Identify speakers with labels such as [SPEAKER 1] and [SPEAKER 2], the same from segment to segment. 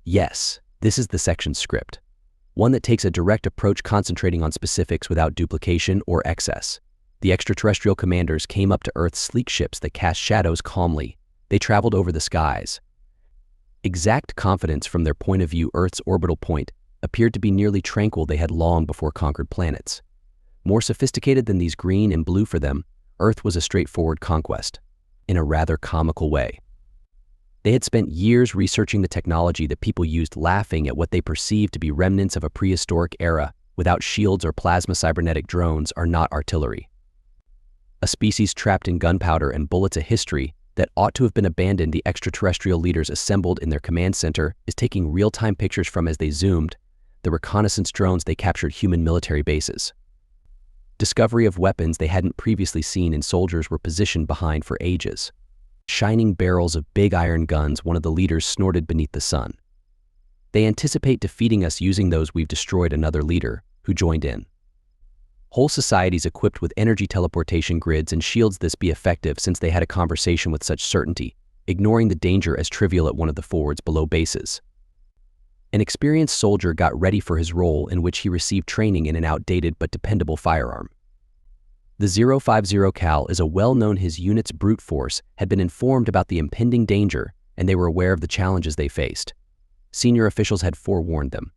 [SPEAKER 1] Yes, this is the section script. One that takes a direct approach concentrating on specifics without duplication or excess. The extraterrestrial commanders came up to Earth's sleek ships that cast shadows calmly. They traveled over the skies. Exact confidence from their point of view. Earth's orbital point appeared to be nearly tranquil. They had long before conquered planets. More sophisticated than these green and blue for them, Earth was a straightforward conquest, in a rather comical way. They had spent years researching the technology that people used, laughing at what they perceived to be remnants of a prehistoric era. Without shields or plasma, cybernetic drones are not artillery. A species trapped in gunpowder and bullets, a history that ought to have been abandoned. The extraterrestrial leaders assembled in their command center is taking real-time pictures from, as they zoomed, the reconnaissance drones. They captured human military bases. Discovery of weapons they hadn't previously seen, and soldiers were positioned behind for ages. Shining barrels of big iron guns, one of the leaders snorted beneath the sun. They anticipate defeating us using those we've destroyed. Another leader, who joined in. Whole societies equipped with energy teleportation grids and shields. This be effective since they had a conversation with such certainty, ignoring the danger as trivial at one of the forwards below bases. An experienced soldier got ready for his role, in which he received training in an outdated but dependable firearm. The 050 Cal is a well-known. His unit's brute force had been informed about the impending danger, and they were aware of the challenges they faced. Senior officials had forewarned them.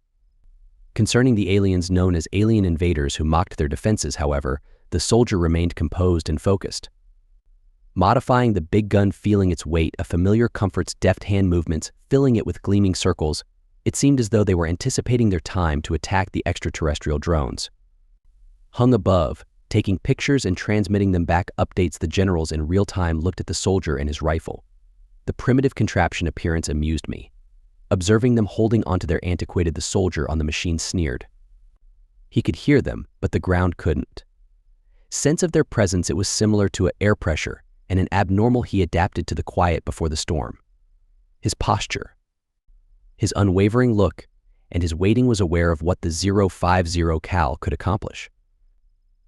[SPEAKER 1] Concerning the aliens known as alien invaders who mocked their defenses, however, the soldier remained composed and focused. Modifying the big gun, feeling its weight, a familiar comfort's deft hand movements, filling it with gleaming circles, it seemed as though they were anticipating their time to attack the extraterrestrial drones. Hung above, taking pictures and transmitting them back, updates. The generals in real time looked at the soldier and his rifle. The primitive contraption appearance amused me. Observing them holding onto their antiquated, the soldier on the machine sneered. He could hear them, but the ground couldn't. Sense of their presence, it was similar to air pressure, and an abnormal. He adapted to the quiet before the storm. His posture, his unwavering look, and his waiting was aware of what the 050 Cal could accomplish.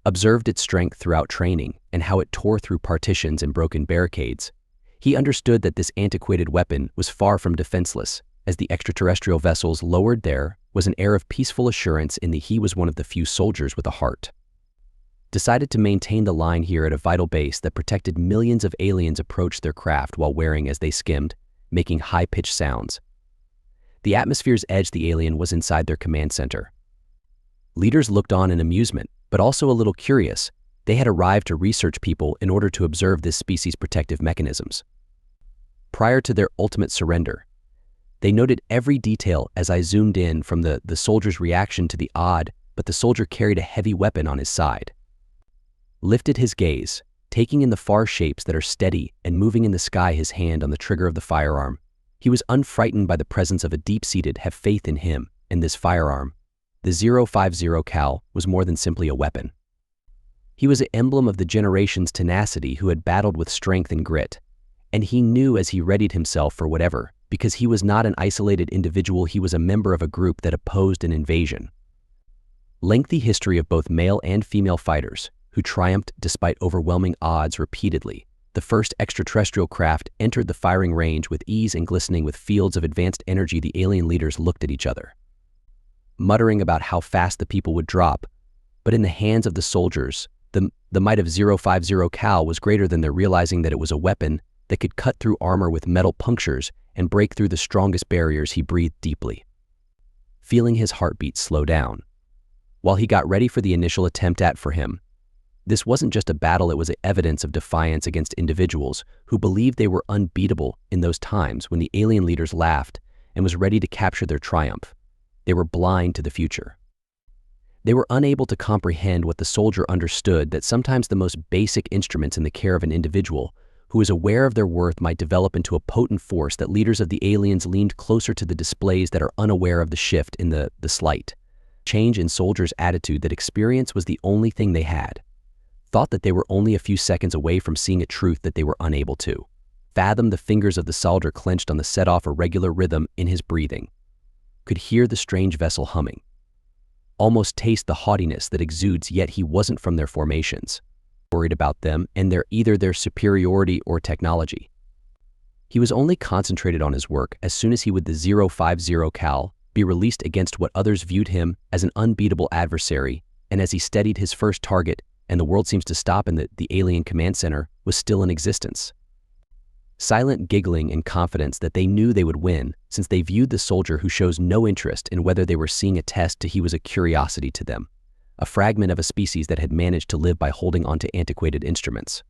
[SPEAKER 1] Observed its strength throughout training and how it tore through partitions and broken barricades. He understood that this antiquated weapon was far from defenseless. As the extraterrestrial vessels lowered, there was an air of peaceful assurance in the he was one of the few soldiers with a heart. Decided to maintain the line here at a vital base that protected millions of aliens approached their craft while wearing, as they skimmed, making high-pitched sounds. The atmosphere's edge. The alien was inside their command center. Leaders looked on in amusement, but also a little curious. They had arrived to research people in order to observe this species' protective mechanisms. Prior to their ultimate surrender, they noted every detail. As I zoomed in from the soldier's reaction to the odd, but the soldier carried a heavy weapon on his side. Lifted his gaze, taking in the far shapes that are steady and moving in the sky, his hand on the trigger of the firearm. He was unfrightened by the presence of a deep-seated have faith in him and this firearm. The 050 Cal was more than simply a weapon. He was an emblem of the generation's tenacity who had battled with strength and grit, and he knew as he readied himself for whatever, because he was not an isolated individual. He was a member of a group that opposed an invasion. Lengthy history of both male and female fighters who triumphed despite overwhelming odds repeatedly. The first extraterrestrial craft entered the firing range with ease and glistening with fields of advanced energy. The alien leaders looked at each other, muttering about how fast the people would drop, but in the hands of the soldiers, the might of 050 Cal was greater than their realizing that it was a weapon that could cut through armor with metal punctures and break through the strongest barriers. He breathed deeply, feeling his heartbeat slow down, while he got ready for the initial attempt. For him, this wasn't just a battle, it was evidence of defiance against individuals who believed they were unbeatable in those times when the alien leaders laughed and was ready to capture their triumph. They were blind to the future. They were unable to comprehend what the soldier understood, that sometimes the most basic instruments in the care of an individual who is aware of their worth might develop into a potent force. That leaders of the aliens leaned closer to the displays that are unaware of the shift in the slight change in soldiers' attitude, that experience was the only thing they had. Thought that they were only a few seconds away from seeing a truth that they were unable to fathom. The fingers of the soldier clenched on the set off a regular rhythm in his breathing. Could hear the strange vessel humming. Almost taste the haughtiness that exudes, yet he wasn't from their formations. Worried about them and either their superiority or technology. He was only concentrated on his work as soon as he would the 050 cal be released against what others viewed him as an unbeatable adversary, and as he steadied his first target and the world seems to stop and the alien command center was still in existence. Silent giggling and confidence that they knew they would win, since they viewed the soldier who shows no interest in whether they were seeing a test to he was a curiosity to them, a fragment of a species that had managed to live by holding onto antiquated instruments.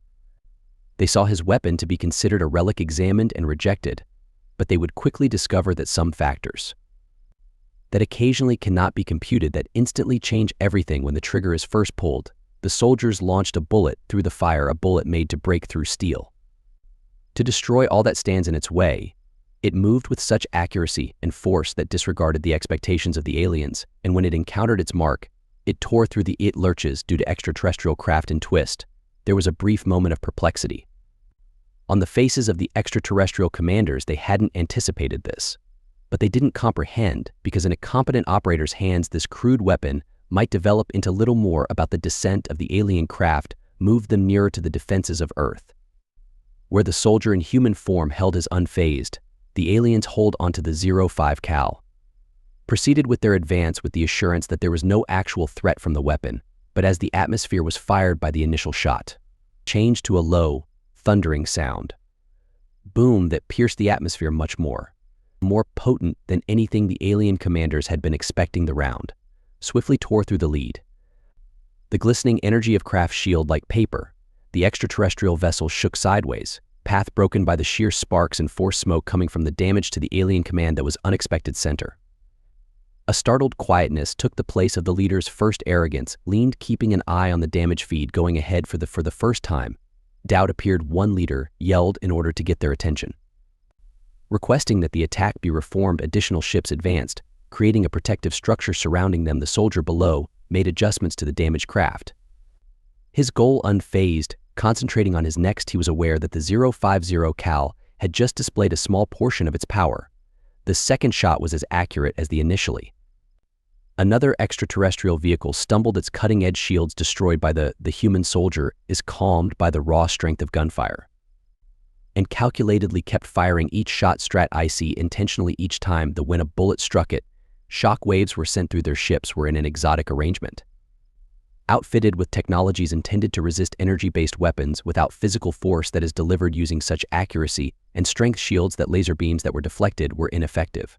[SPEAKER 1] They saw his weapon to be considered a relic examined and rejected, but they would quickly discover that some factors that occasionally cannot be computed that instantly change everything when the trigger is first pulled. The soldiers launched a bullet through the fire, a bullet made to break through steel, to destroy all that stands in its way. It moved with such accuracy and force that disregarded the expectations of the aliens, and when it encountered its mark, it tore through the lurches due to extraterrestrial craft and twist. There was a brief moment of perplexity on the faces of the extraterrestrial commanders. They hadn't anticipated this, but they didn't comprehend, because in a competent operator's hands this crude weapon might develop into little more about the descent of the alien craft, moved them nearer to the defenses of Earth, where the soldier in human form held his unfazed. The aliens hold onto the 05 cal, proceeded with their advance with the assurance that there was no actual threat from the weapon, but as the atmosphere was fired by the initial shot, changed to a low, thundering sound, boom that pierced the atmosphere much more potent than anything the alien commanders had been expecting. The round swiftly tore through the lead, the glistening energy of craft shield like paper. The extraterrestrial vessel shook sideways, path broken by the sheer sparks and force smoke coming from the damage to the alien command that was unexpected center. A startled quietness took the place of the leader's first arrogance, leaned keeping an eye on the damage feed going ahead for the first time. Doubt appeared. One leader yelled in order to get their attention, requesting that the attack be reformed. Additional ships advanced, creating a protective structure surrounding them. The soldier below made adjustments to the damaged craft, his goal unfazed, concentrating on his next. He was aware that the 050 cal had just displayed a small portion of its power. The second shot was as accurate as the initially. Another extraterrestrial vehicle stumbled, its cutting-edge shields destroyed by the human soldier is calmed by the raw strength of gunfire, and calculatedly kept firing each shot icy intentionally each time. When a bullet struck it, shock waves were sent through. Their ships were in an exotic arrangement, outfitted with technologies intended to resist energy-based weapons without physical force that is delivered using such accuracy and strength. Shields that laser beams that were deflected were ineffective.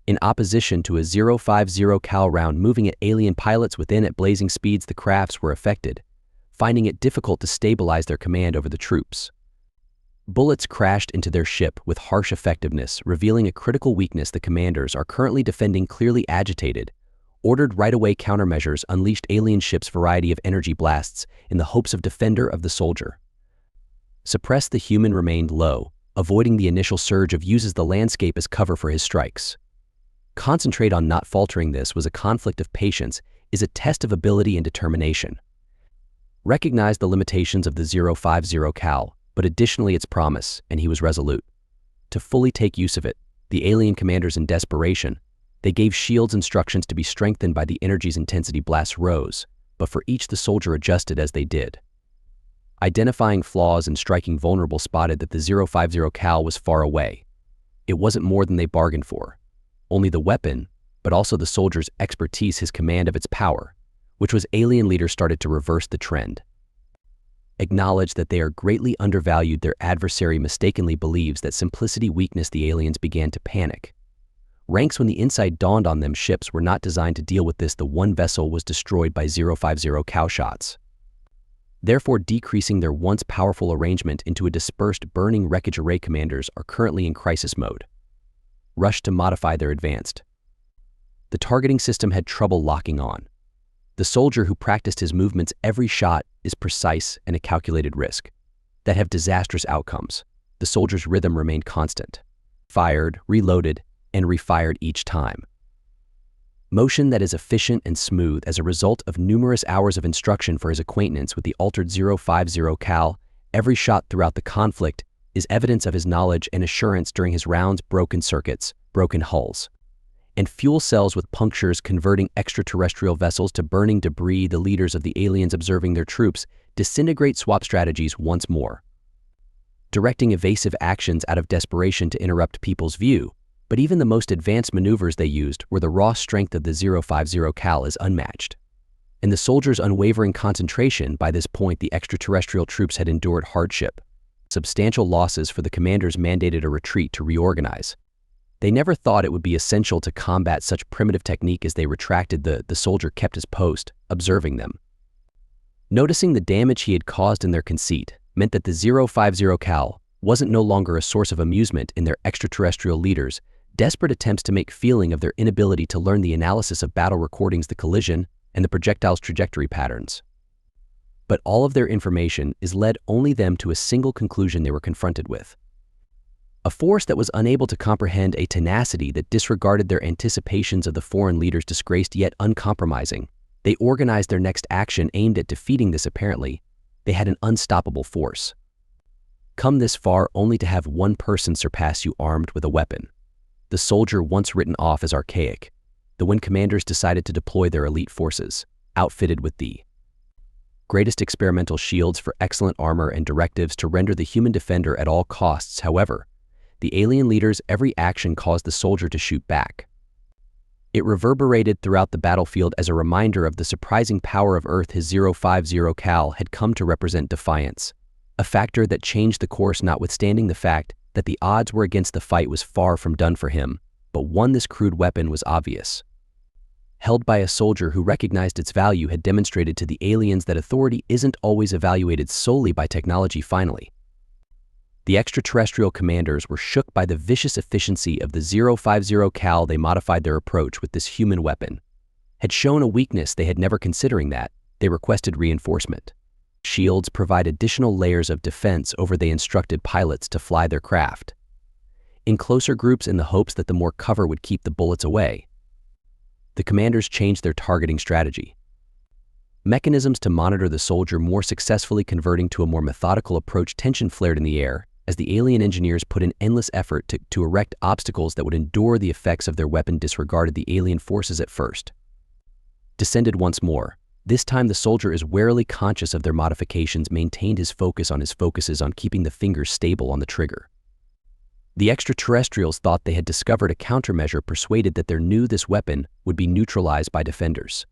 [SPEAKER 1] In opposition to a 050 cal round moving at alien pilots within at blazing speeds, the crafts were affected, finding it difficult to stabilize their command over the troops. Bullets crashed into their ship with harsh effectiveness, revealing a critical weakness. The commanders are currently defending. Clearly agitated, ordered right-away countermeasures, unleashed alien ships' variety of energy blasts in the hopes of defender of the soldier. Suppress the human remained low, avoiding the initial surge of uses the landscape as cover for his strikes. Concentrate on not faltering. This was a conflict of patience, is a test of ability and determination. Recognize the limitations of the 050 cal, but additionally its promise, and he was resolute to fully take use of it. The alien commanders in desperation, they gave shields instructions to be strengthened by the energy's intensity. Blasts rose, but for each the soldier adjusted as they did, identifying flaws and striking vulnerable. Spotted that the 050 cal was far away. It wasn't more than they bargained for. Only the weapon, but also the soldier's expertise, his command of its power, which was alien leaders started to reverse the trend. Acknowledge that they are greatly undervalued. Their adversary mistakenly believes that simplicity weakness. The aliens began to panic. Ranks when the insight dawned on them. Ships were not designed to deal with this. The one vessel was destroyed by 050 cal shots, therefore decreasing their once powerful arrangement into a dispersed burning wreckage. Array commanders are currently in crisis mode, rushed to modify their advanced. The targeting system had trouble locking on. The soldier who practiced his movements, every shot is precise and a calculated risk that have disastrous outcomes. The soldier's rhythm remained constant, fired, reloaded, and refired each time. Motion that is efficient and smooth as a result of numerous hours of instruction. For his acquaintance with the altered 050 cal, every shot throughout the conflict is evidence of his knowledge and assurance during his rounds. Broken circuits, broken hulls, and fuel cells with punctures converting extraterrestrial vessels to burning debris. The leaders of the aliens observing their troops disintegrate. Swap strategies once more. directing evasive actions out of desperation to interrupt people's view. But even the most advanced maneuvers they used where the raw strength of the 050 Cal is unmatched. And the soldiers' unwavering concentration, by this point the extraterrestrial troops had endured hardship. Substantial losses for the commanders mandated a retreat to reorganize. They never thought it would be essential to combat such primitive technique. As they retracted, the soldier kept his post, observing them. Noticing the damage he had caused in their conceit meant that the 050 Cal wasn't no longer a source of amusement in their extraterrestrial leaders' desperate attempts to make feeling of their inability to learn the analysis of battle recordings, the collision, and the projectile's trajectory patterns. But all of their information led only them to a single conclusion they were confronted with. A force that was unable to comprehend a tenacity that disregarded their anticipations of the foreign leaders, disgraced yet uncompromising. They organized their next action aimed at defeating this. Apparently, they had an unstoppable force. Come this far only to have one person surpass you armed with a weapon. The soldier once written off as archaic. When commanders decided to deploy their elite forces, outfitted with the greatest experimental shields for excellent armor and directives to render the human defender at all costs. However, the alien leaders' every action caused the soldier to shoot back. It reverberated throughout the battlefield as a reminder of the surprising power of Earth. His 050 Cal had come to represent defiance, a factor that changed the course. Notwithstanding the fact that the odds were against, the fight was far from done for him, but this crude weapon was obvious. Held by a soldier who recognized its value, had demonstrated to the aliens that authority isn't always evaluated solely by technology. Finally, the extraterrestrial commanders were shook by the vicious efficiency of the 050 Cal. They modified their approach with this human weapon. Had shown a weakness they had never. Considering that, they requested reinforcement. Shields provide additional layers of defense over. They instructed pilots to fly their craft in closer groups in the hopes that the more cover would keep the bullets away. The commanders changed their targeting strategy. Mechanisms to monitor the soldier more successfully, converting to a more methodical approach. Tension flared in the air as the alien engineers put in endless effort to erect obstacles that would endure the effects of their weapon. Disregarded the alien forces at first. Descended once more. This time the soldier is warily conscious of their modifications, maintained his focus on keeping the fingers stable on the trigger. The extraterrestrials thought they had discovered a countermeasure, persuaded that this weapon would be neutralized by defenders.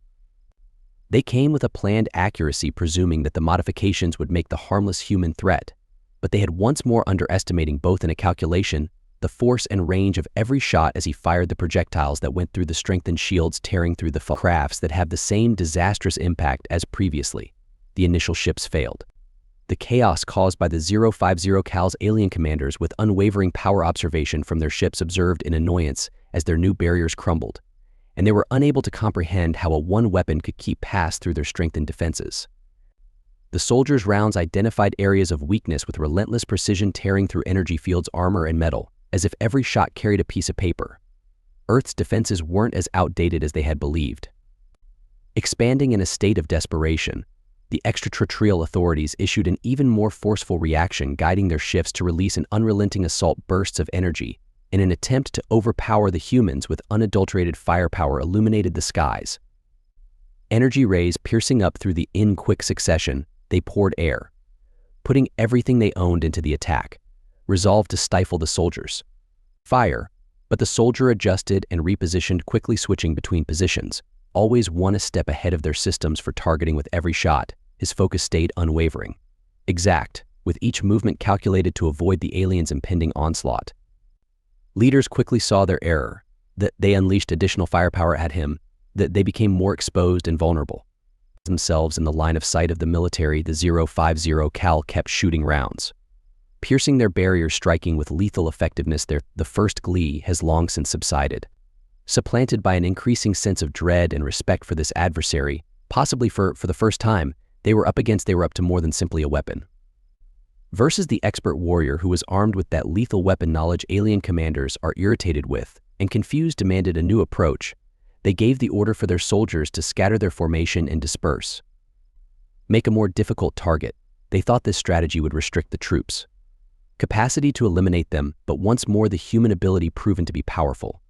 [SPEAKER 1] They came with a planned accuracy, presuming that the modifications would make the harmless human threat, but they had once more underestimating both in a calculation the force and range of every shot as he fired the projectiles that went through the strengthened shields, tearing through the crafts that have the same disastrous impact as previously. The initial ships failed. The chaos caused by the 050 Cal's alien commanders, with unwavering power observation from their ships, observed in annoyance as their new barriers crumbled, and they were unable to comprehend how a one weapon could keep pass through their strengthened defenses. The soldiers' rounds identified areas of weakness with relentless precision, tearing through energy fields, armor, and metal, as if every shot carried a piece of paper. Earth's defenses weren't as outdated as they had believed. Expanding in a state of desperation, the extraterrestrial authorities issued an even more forceful reaction, guiding their ships to release an unrelenting assault bursts of energy in an attempt to overpower the humans with unadulterated firepower. Illuminated the skies. Energy rays piercing up through in quick succession, they poured air, putting everything they owned into the attack, resolved to stifle the soldiers' fire. But the soldier adjusted and repositioned, quickly switching between positions, always one a step ahead of their systems for targeting. With every shot, his focus stayed unwavering, exact, with each movement calculated to avoid the aliens' impending onslaught. Leaders quickly saw their error, that they unleashed additional firepower at him, that they became more exposed and vulnerable. Themselves in the line of sight of the military, the 050 Cal kept shooting rounds, piercing their barriers, striking with lethal effectiveness. The first glee has long since subsided, supplanted by an increasing sense of dread and respect for this adversary. Possibly for the first time, they were up to more than simply a weapon. Versus the expert warrior who was armed with that lethal weapon knowledge, alien commanders are irritated with and confused, demanded a new approach. They gave the order for their soldiers to scatter their formation and disperse. Make a more difficult target. They thought this strategy would restrict the troops' capacity to eliminate them, but once more the human ability proven to be powerful.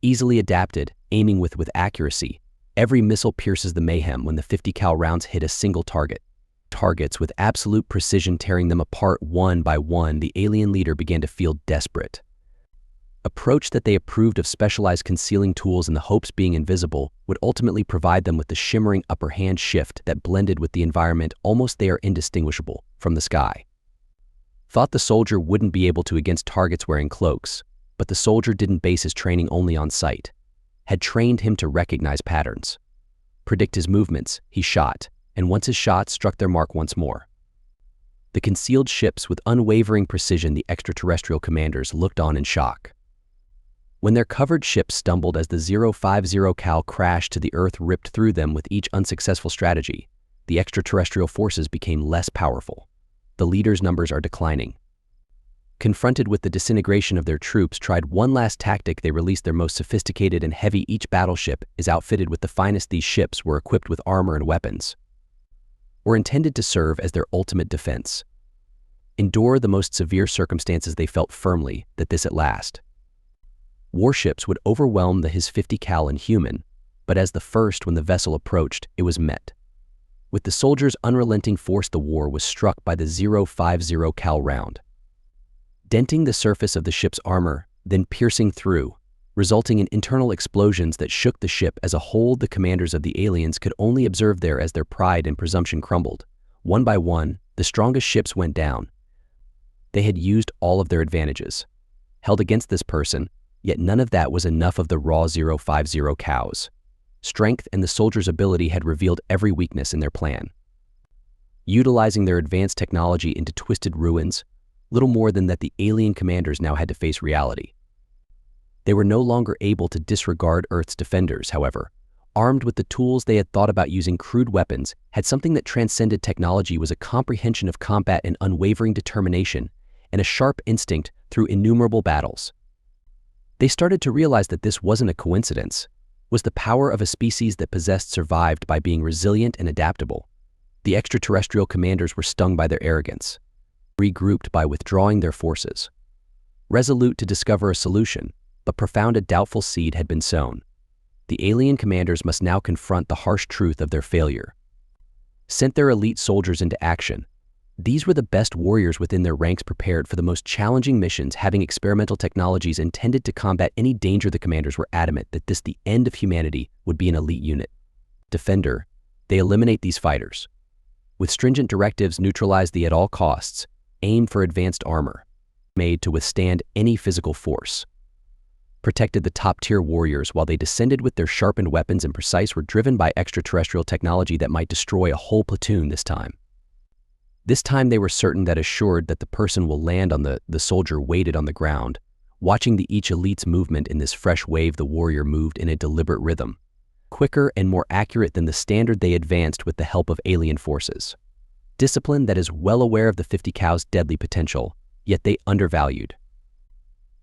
[SPEAKER 1] Easily adapted, aiming with accuracy, every missile pierces the mayhem when the 50 cal rounds hit a single target. targets with absolute precision, tearing them apart one by one. The alien leader began to feel desperate. Approach that they approved of specialized concealing tools in the hopes being invisible would ultimately provide them with the shimmering upper hand shift that blended with the environment. Almost they are indistinguishable from the sky. Thought the soldier wouldn't be able to against targets wearing cloaks, but the soldier didn't base his training only on sight. Had trained him to recognize patterns, predict his movements. He shot, and once his shot struck their mark once more. The concealed ships with unwavering precision. The extraterrestrial commanders looked on in shock. When their covered ships stumbled as the 050 Cal crashed to the Earth, ripped through them with each unsuccessful strategy, the extraterrestrial forces became less powerful. The leaders' numbers are declining. Confronted with the disintegration of their troops, tried one last tactic. They released their most sophisticated and heavy. Each battleship is outfitted with the finest. These ships were equipped with armor and weapons, were intended to serve as their ultimate defense. Endure the most severe circumstances. They felt firmly that this at last. Warships would overwhelm the HFY Cal Inhuman, but as the first, when the vessel approached, it was met with the soldiers' unrelenting force. The war was struck by the 050 Cal round, denting the surface of the ship's armor, then piercing through, resulting in internal explosions that shook the ship as a whole. The commanders of the aliens could only observe there as their pride and presumption crumbled. One by one, the strongest ships went down. They had used all of their advantages, held against this person, yet none of that was enough of the raw 050 Cal's strength, and the soldiers' ability had revealed every weakness in their plan. Utilizing their advanced technology into twisted ruins, little more than that, the alien commanders now had to face reality. They were no longer able to disregard Earth's defenders, however. Armed with the tools they had thought about using, crude weapons, had something that transcended technology. Was a comprehension of combat, and unwavering determination, and a sharp instinct through innumerable battles. They started to realize that this wasn't a coincidence, was the power of a species that possessed survived by being resilient and adaptable. The extraterrestrial commanders were stung by their arrogance, regrouped by withdrawing their forces. Resolute to discover a solution, but profound, a doubtful seed had been sown. The alien commanders must now confront the harsh truth of their failure. Sent their elite soldiers into action. These were the best warriors within their ranks, prepared for the most challenging missions, having experimental technologies intended to combat any danger. The commanders were adamant that this, the end of humanity, would be an elite unit. Defender, they eliminate these fighters. With stringent directives, neutralize the at all costs, aim for advanced armor, made to withstand any physical force. Protected the top-tier warriors while they descended with their sharpened weapons and precise, were driven by extraterrestrial technology that might destroy a whole platoon this time. This time they were certain that, assured that the person will land on the soldier waited on the ground. Watching each elite's movement in this fresh wave, the warrior moved in a deliberate rhythm, quicker and more accurate than the standard. They advanced with the help of alien forces. Discipline that is well aware of the 50 Cal's deadly potential, yet they undervalued.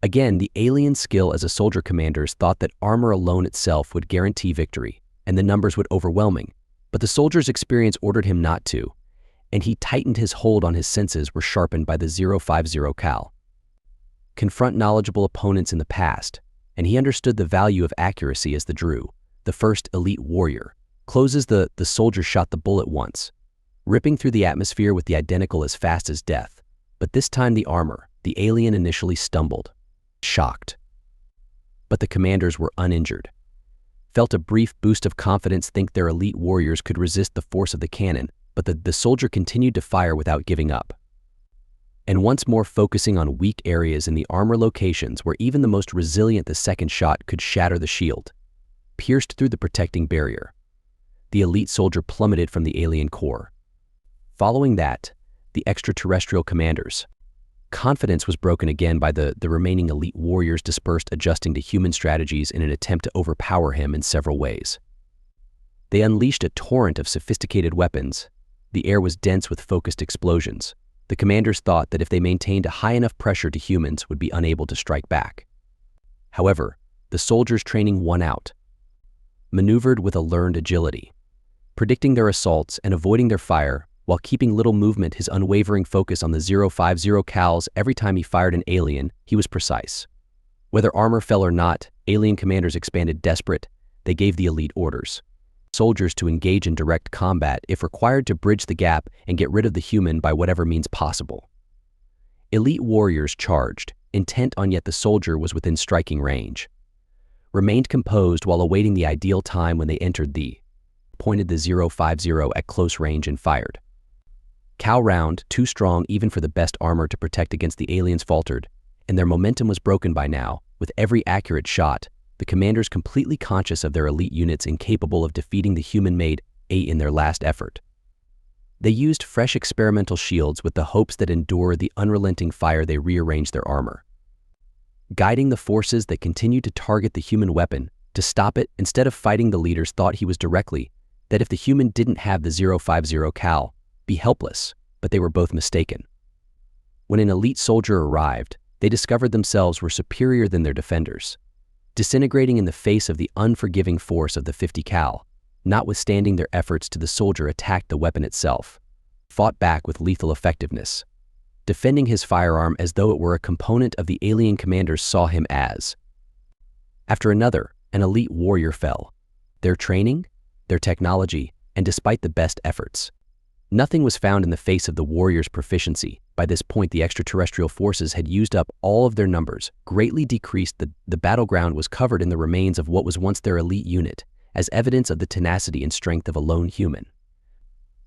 [SPEAKER 1] Again, the alien skill as a soldier. Commanders thought that armor alone itself would guarantee victory, and the numbers would overwhelming, but the soldier's experience ordered him not to, and he tightened his hold on his senses. Were sharpened by the 050 Cal. Confront knowledgeable opponents in the past, and he understood the value of accuracy as the first elite warrior. Closes the soldier shot the bullet once, ripping through the atmosphere with the identical as fast as death. But this time the armor, the alien initially stumbled, shocked. But the commanders were uninjured. Felt a brief boost of confidence, think their elite warriors could resist the force of the cannon, but the soldier continued to fire without giving up. And once more focusing on weak areas in the armor locations where even the most resilient, the second shot could shatter the shield, pierced through the protecting barrier. The elite soldier plummeted from the alien core. Following that, the extraterrestrial commanders' confidence was broken again by the remaining elite warriors dispersed, adjusting to human strategies in an attempt to overpower him in several ways. They unleashed a torrent of sophisticated weapons. The air was dense with focused explosions. The commanders thought that if they maintained a high enough pressure to humans, would be unable to strike back. However, the soldiers' training won out. Maneuvered with a learned agility, predicting their assaults and avoiding their fire, while keeping little movement. His unwavering focus on the 050 Cal's. Every time he fired an alien, he was precise. Whether armor fell or not, alien commanders expanded. Desperate, they gave the elite orders. soldiers to engage in direct combat if required to bridge the gap and get rid of the human by whatever means possible. Elite warriors charged, intent on yet the soldier was within striking range. Remained composed while awaiting the ideal time when they entered pointed the 050 at close range and fired. Cow round, too strong even for the best armor to protect against the aliens faltered, and their momentum was broken by now. With every accurate shot, the commanders completely conscious of their elite units incapable of defeating the human-made in their last effort. They used fresh experimental shields with the hopes that endure the unrelenting fire. They rearranged their armor, guiding the forces that continued to target the human weapon. To stop it, instead of fighting, the leaders thought he was directly that if the human didn't have the 050 cal, be helpless, but they were both mistaken. When an elite soldier arrived, they discovered themselves were superior than their defenders, disintegrating in the face of the unforgiving force of the 50 cal. Notwithstanding their efforts, the soldier attacked the weapon itself, fought back with lethal effectiveness, defending his firearm as though it were a component of the alien commanders saw him as. After another, an elite warrior fell. Their training, their technology, and despite the best efforts, nothing was found in the face of the warrior's proficiency. By this point, the extraterrestrial forces had used up all of their numbers, greatly decreased. The battleground was covered in the remains of what was once their elite unit, as evidence of the tenacity and strength of a lone human.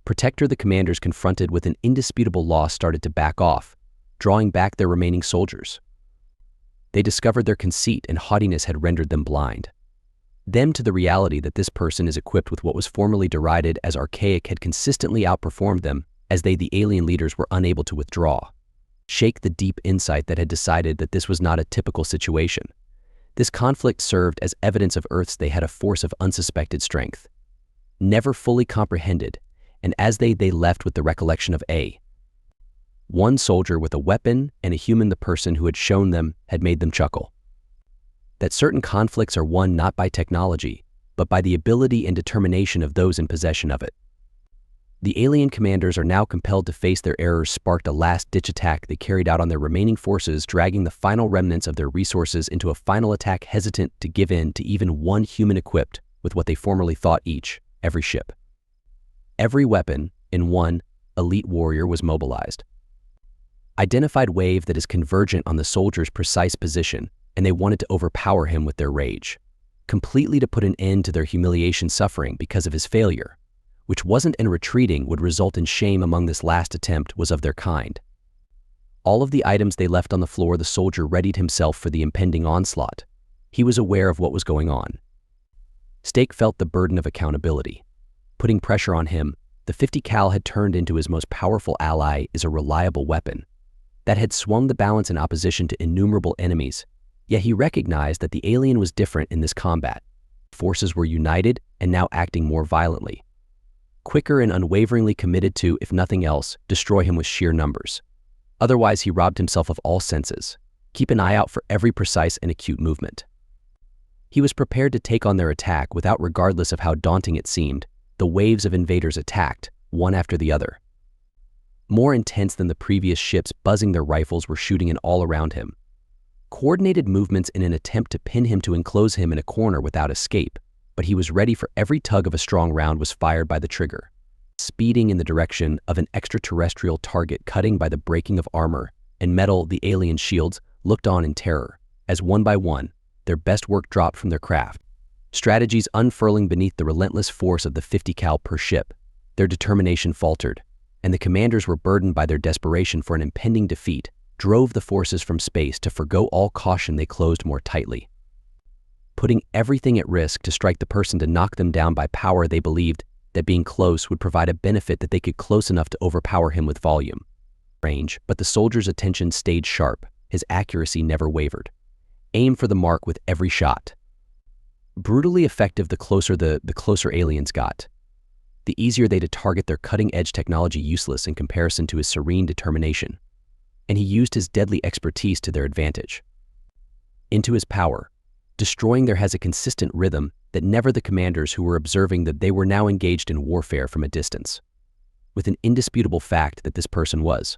[SPEAKER 1] Protector, the commanders confronted with an indisputable loss, started to back off, drawing back their remaining soldiers. They discovered their conceit and haughtiness had rendered them blind. Them to the reality that this person is equipped with what was formerly derided as archaic had consistently outperformed them, as they, the alien leaders, were unable to withdraw. Shake the deep insight that had decided that this was not a typical situation. This conflict served as evidence of Earth's they had a force of unsuspected strength, never fully comprehended, and as they left with the recollection of one soldier with a weapon and a human, the person who had shown them had made them chuckle. That certain conflicts are won not by technology, but by the ability and determination of those in possession of it. The alien commanders are now compelled to face their errors. Sparked a last-ditch attack they carried out on their remaining forces, dragging the final remnants of their resources into a final attack, hesitant to give in to even one human equipped with what they formerly thought every ship, every weapon in one elite warrior was mobilized. Identified wave that is convergent on the soldier's precise position, and they wanted to overpower him with their rage, completely to put an end to their humiliation suffering because of his failure, which wasn't, and retreating would result in shame among this last attempt was of their kind. All of the items they left on the floor, the soldier readied himself for the impending onslaught. He was aware of what was going on. Stake felt the burden of accountability. Putting pressure on him, the 50 cal had turned into his most powerful ally, is a reliable weapon that had swung the balance in opposition to innumerable enemies. Yet he recognized that the alien was different in this combat. Forces were united and now acting more violently, quicker and unwaveringly committed to, if nothing else, destroy him with sheer numbers. Otherwise, he robbed himself of all senses. Keep an eye out for every precise and acute movement. He was prepared to take on their attack without, regardless of how daunting it seemed. The waves of invaders attacked, one after the other. More intense than the previous ships, buzzing their rifles, were shooting in all around him. Coordinated movements in an attempt to pin him, to enclose him in a corner without escape, but he was ready for every tug of a strong round was fired by the trigger, speeding in the direction of an extraterrestrial target, cutting by the breaking of armor and metal. The alien shields looked on in terror as one by one their best work dropped from their craft, strategies unfurling beneath the relentless force of the 50 cal per ship. Their determination faltered, and the commanders were burdened by their desperation for an impending defeat, drove the forces from space to forgo all caution. They closed more tightly, putting everything at risk to strike the person, to knock them down by power. They believed that being close would provide a benefit, that they could close enough to overpower him with volume, range. But the soldier's attention stayed sharp, his accuracy never wavered. Aim for the mark with every shot. Brutally effective, the closer aliens got, the easier they to target. Their cutting-edge technology useless in comparison to his serene determination, and he used his deadly expertise to their advantage. Into his power, destroying there has a consistent rhythm that never the commanders who were observing that they were now engaged in warfare from a distance, with an indisputable fact that this person was,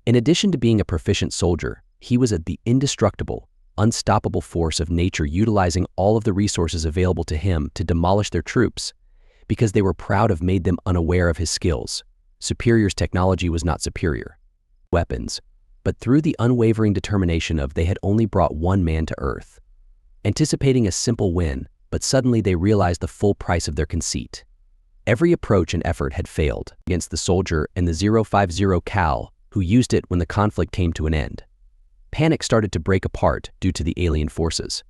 [SPEAKER 1] in addition to being a proficient soldier, he was the indestructible, unstoppable force of nature utilizing all of the resources available to him to demolish their troops, because they were proud of made them unaware of his skills. Superior's technology was not superior weapons, but through the unwavering determination of they had only brought one man to Earth. Anticipating a simple win, but suddenly they realized the full price of their conceit. Every approach and effort had failed against the soldier and the 050 Cal, who used it when the conflict came to an end. Panic started to break apart due to the alien forces.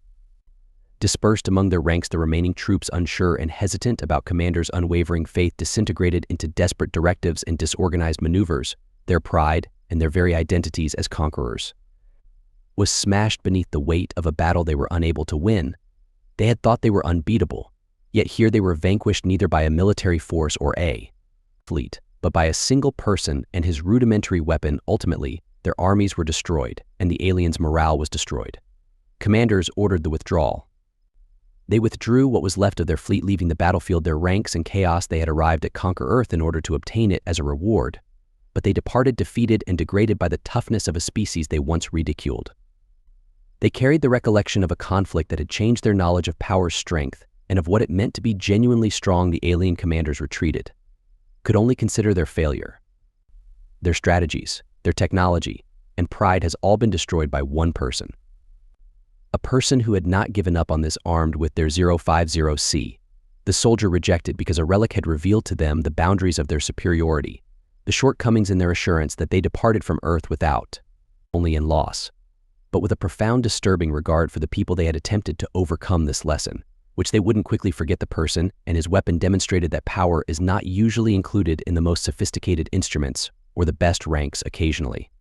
[SPEAKER 1] Dispersed among their ranks, the remaining troops, unsure and hesitant about Commander's unwavering faith, disintegrated into desperate directives and disorganized maneuvers. Their pride and their very identities as conquerors was smashed beneath the weight of a battle they were unable to win. They had thought they were unbeatable, yet here they were vanquished neither by a military force or a fleet, but by a single person and his rudimentary weapon. Ultimately, their armies were destroyed, and the aliens' morale was destroyed. Commanders ordered the withdrawal. They withdrew what was left of their fleet, leaving the battlefield, their ranks in chaos. They had arrived at Conquer Earth in order to obtain it as a reward, but they departed defeated and degraded by the toughness of a species they once ridiculed. They carried the recollection of a conflict that had changed their knowledge of power's strength and of what it meant to be genuinely strong. The alien commanders retreated, could only consider their failure. Their strategies, their technology, and pride has all been destroyed by one person. A person who had not given up on this, armed with their 050C. The soldier rejected because a relic had revealed to them the boundaries of their superiority, the shortcomings in their assurance that they departed from Earth without only in loss, but with a profound disturbing regard for the people. They had attempted to overcome this lesson, which they wouldn't quickly forget. The person and his weapon demonstrated that power is not usually included in the most sophisticated instruments or the best ranks. Occasionally,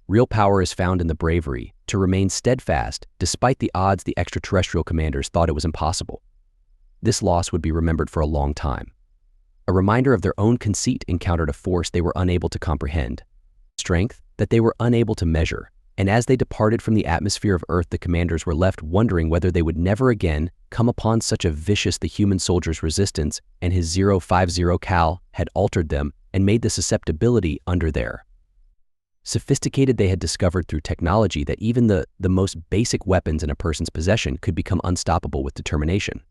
[SPEAKER 1] real power is found in the bravery to remain steadfast despite the odds. The extraterrestrial commanders thought it was impossible. This loss would be remembered for a long time. A reminder of their own conceit encountered a force they were unable to comprehend, strength that they were unable to measure, and as they departed from the atmosphere of Earth, the commanders were left wondering whether they would never again come upon such a vicious. The human soldier's resistance and his 050 Cal had altered them and made the susceptibility under their sophisticated. They had discovered through technology that even the most basic weapons in a person's possession could become unstoppable with determination.